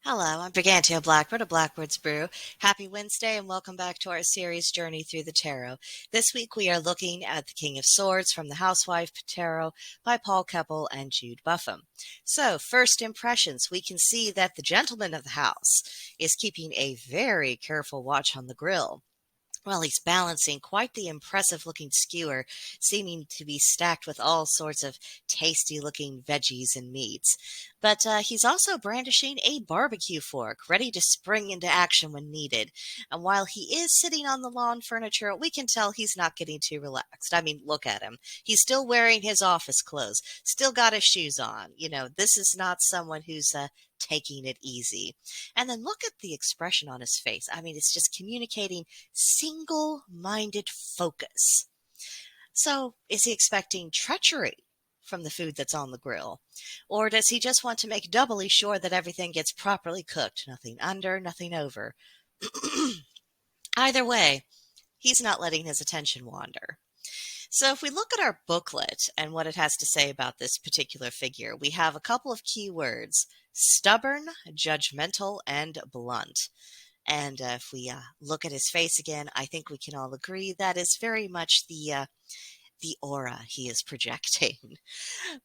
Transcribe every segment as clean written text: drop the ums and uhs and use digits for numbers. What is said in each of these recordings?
Hello, I'm Brigantia Blackbird of Blackbird's Brew. Happy Wednesday and welcome back to our series Journey Through the Tarot. This week we are looking at the King of Swords from the Housewife Tarot by Paul Keppel and Jude Buffum. So, first impressions, we can see that the gentleman of the house is keeping a very careful watch on the grill. Well, he's balancing quite the impressive looking skewer, seeming to be stacked with all sorts of tasty looking veggies and meats. But he's also brandishing a barbecue fork, ready to spring into action when needed. And while he is sitting on the lawn furniture, we can tell he's not getting too relaxed. I mean, look at him. He's still wearing his office clothes, still got his shoes on. This is not someone who's taking it easy. And then look at the expression on his face. I mean, it's just communicating single-minded focus. So, is he expecting treachery from the food that's on the grill? Or does he just want to make doubly sure that everything gets properly cooked? Nothing under, nothing over. Either way, he's not letting his attention wander. So if we look at our booklet and what it has to say about this particular figure, we have a couple of key words: stubborn, judgmental, and blunt. And if we look at his face again, I think we can all agree that is very much the aura he is projecting.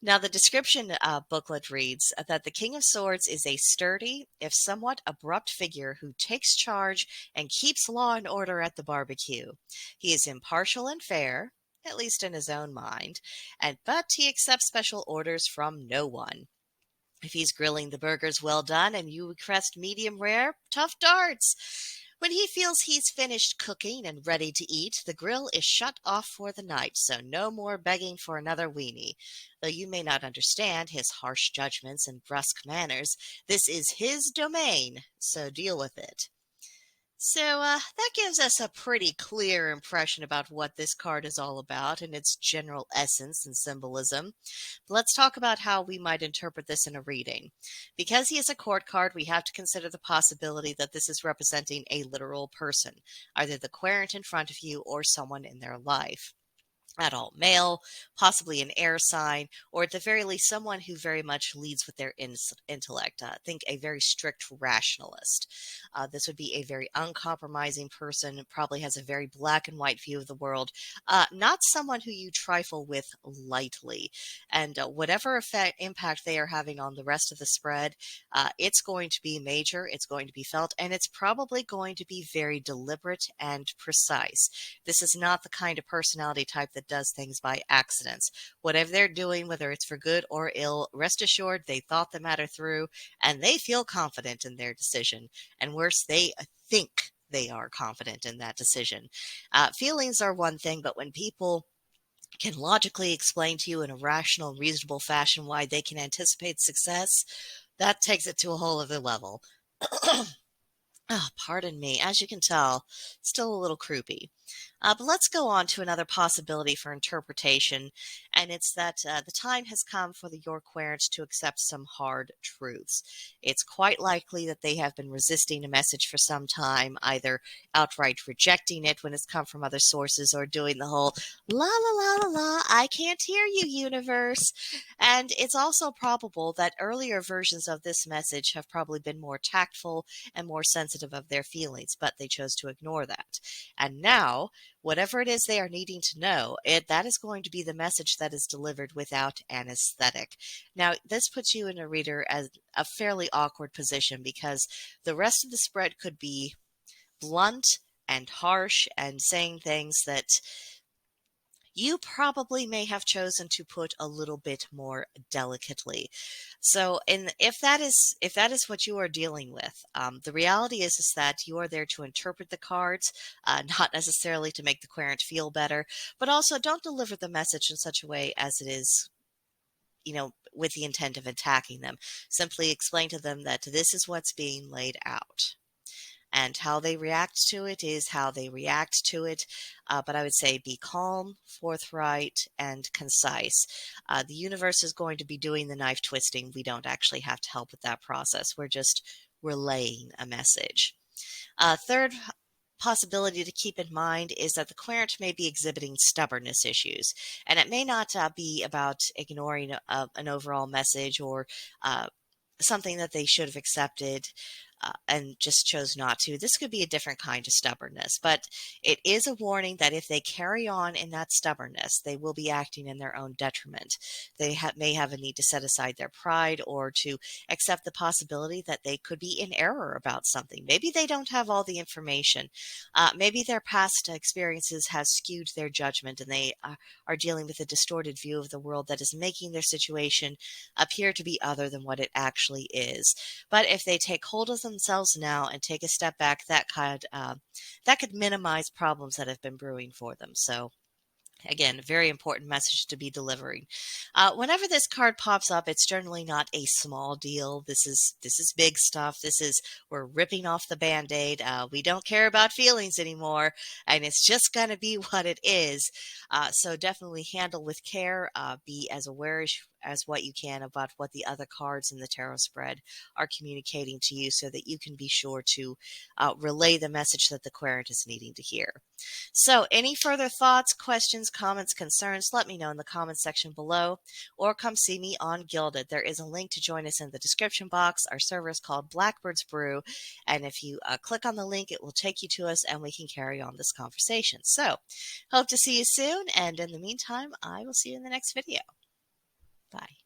Now, the description booklet reads that the King of Swords is a sturdy, if somewhat abrupt figure who takes charge and keeps law and order at the barbecue. He is impartial and fair, at least in his own mind, but he accepts special orders from no one. If he's grilling the burgers well done and you request medium rare, tough darts. When he feels he's finished cooking and ready to eat, the grill is shut off for the night, so no more begging for another weenie. Though you may not understand his harsh judgments and brusque manners, this is his domain, so deal with it. So that gives us a pretty clear impression about what this card is all about and its general essence and symbolism. But let's talk about how we might interpret this in a reading. Because he is a court card, we have to consider the possibility that this is representing a literal person, either the querent in front of you or someone in their life. Adult male, possibly an air sign, or at the very least someone who very much leads with their intellect. Think a very strict rationalist. This would be a very uncompromising person, probably has a very black and white view of the world, not someone who you trifle with lightly. And whatever impact they are having on the rest of the spread, it's going to be major, it's going to be felt, and it's probably going to be very deliberate and precise. This is not the kind of personality type that does things by accidents. Whatever they're doing, whether it's for good or ill, rest assured they thought the matter through and they feel confident in their decision. And worse, they think they are confident in that decision. Feelings are one thing, but when people can logically explain to you in a rational, reasonable fashion why they can anticipate success, that takes it to a whole other level. Oh, pardon me. As you can tell, still a little croupy. But let's go on to another possibility for interpretation, and it's that the time has come for the York querents to accept some hard truths. It's quite likely that they have been resisting a message for some time, either outright rejecting it when it's come from other sources or doing the whole la la la la la, I can't hear you, universe. And it's also probable that earlier versions of this message have probably been more tactful and more sensitive of their feelings, but they chose to ignore that. And now, whatever it is they are needing to know, that is going to be the message that is delivered without anesthetic. Now, this puts you in a reader as a fairly awkward position because the rest of the spread could be blunt and harsh and saying things that you probably may have chosen to put a little bit more delicately. So, if that is what you are dealing with, the reality is that you are there to interpret the cards, not necessarily to make the querent feel better, but also don't deliver the message in such a way as it is, with the intent of attacking them. Simply explain to them that this is what's being laid out. And how they react to it is how they react to it. But I would say be calm, forthright, and concise. The universe is going to be doing the knife twisting. We don't actually have to help with that process. We're just relaying a message. Third possibility to keep in mind is that the querent may be exhibiting stubbornness issues. And it may not be about ignoring an overall message or something that they should have accepted and just chose not to. This could be a different kind of stubbornness, but it is a warning that if they carry on in that stubbornness, they will be acting in their own detriment. They may have a need to set aside their pride or to accept the possibility that they could be in error about something. Maybe they don't have all the information. Maybe their past experiences has skewed their judgment and they are dealing with a distorted view of the world that is making their situation appear to be other than what it actually is. But if they take hold of themselves now and take a step back, that could minimize problems that have been brewing for them. So again, a very important message to be delivering. Whenever this card pops up, it's generally not a small deal. This is big stuff. We're ripping off the Band-Aid. We don't care about feelings anymore, and it's just going to be what it is. So definitely handle with care. Be as aware as what you can about what the other cards in the tarot spread are communicating to you, so that you can be sure to relay the message that the querent is needing to hear. So any further thoughts, questions, comments, concerns, let me know in the comments section below, or come see me on Gilded. There is a link to join us in the description box. Our server is called Blackbird's Brew, and if you click on the link, it will take you to us and we can carry on this conversation. So hope to see you soon, and in the meantime, I will see you in the next video. Bye.